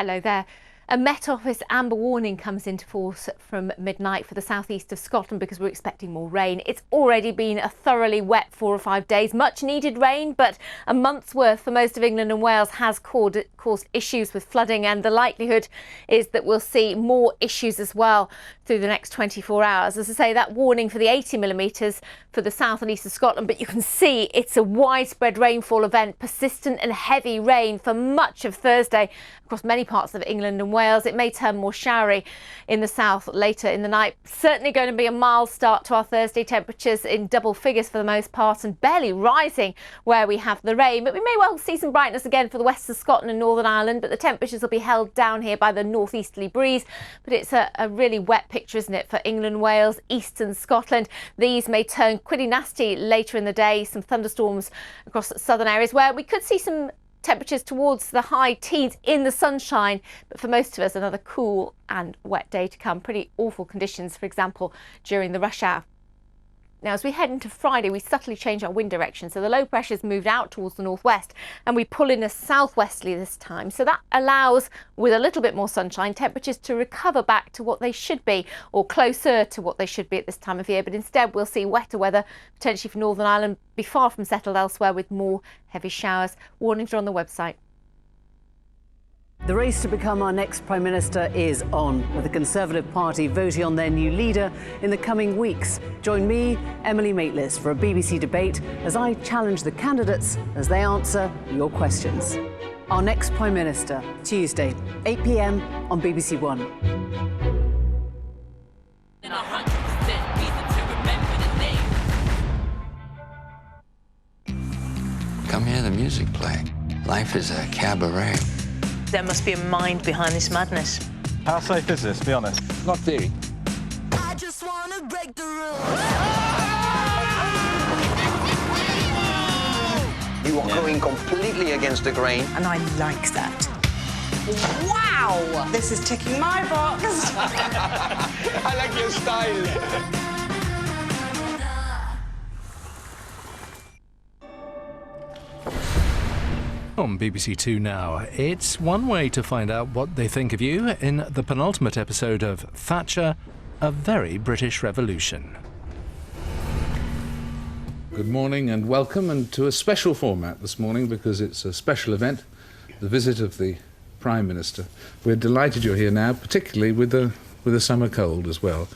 Hello there. A Met Office amber warning comes into force from midnight for the southeast of Scotland because we're expecting more rain. It's already been a thoroughly wet 4 or 5 days, much needed rain, but a month's worth for most of England and Wales has caused issues with flooding, and the likelihood is that we'll see more issues as well through the next 24 hours. As I say, that warning for the 80 millimetres for the south and east of Scotland, but you can see it's a widespread rainfall event, persistent and heavy rain for much of Thursday across many parts of England and Wales. It may turn more showery in the south later in the night. Certainly going to be a mild start to our Thursday, temperatures in double figures for the most part and barely rising where we have the rain. But we may well see some brightness again for the west of Scotland and Northern Ireland, but the temperatures will be held down here by the northeasterly breeze. But it's a really wet picture, isn't it, for England, Wales, eastern Scotland. These may turn pretty nasty later in the day. Some thunderstorms across southern areas where we could see some temperatures towards the high teens in the sunshine, but for most of us another cool and wet day to come. Pretty awful conditions, for example, during the rush hour. Now, as we head into Friday, we subtly change our wind direction, so the low pressure's moved out towards the northwest and we pull in a southwesterly this time. So that allows, with a little bit more sunshine, temperatures to recover back to what they should be, or closer to what they should be at this time of year. But instead we'll see wetter weather, potentially for Northern Ireland, be far from settled elsewhere with more heavy showers. Warnings are on the website. The race to become our next Prime Minister is on, with the Conservative Party voting on their new leader in the coming weeks. Join me, Emily Maitlis, for a BBC debate as I challenge the candidates as they answer your questions. Our next Prime Minister, Tuesday, 8 p.m. on BBC One. Come hear the music play. Life is a cabaret. There must be a mind behind this madness. How safe is this, be honest? Not theory. I just wanna break the rules. You are going completely against the grain. And I like that. Wow! This is ticking my box. I like your style. On BBC2 now, it's one way to find out what they think of you in the penultimate episode of Thatcher, A Very British Revolution. Good morning and welcome, and to a special format this morning because it's a special event, the visit of the Prime Minister. We're delighted you're here now, particularly with the summer cold as well.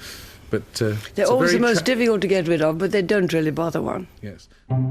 But they're always the most difficult to get rid of, but they don't really bother one. Yes.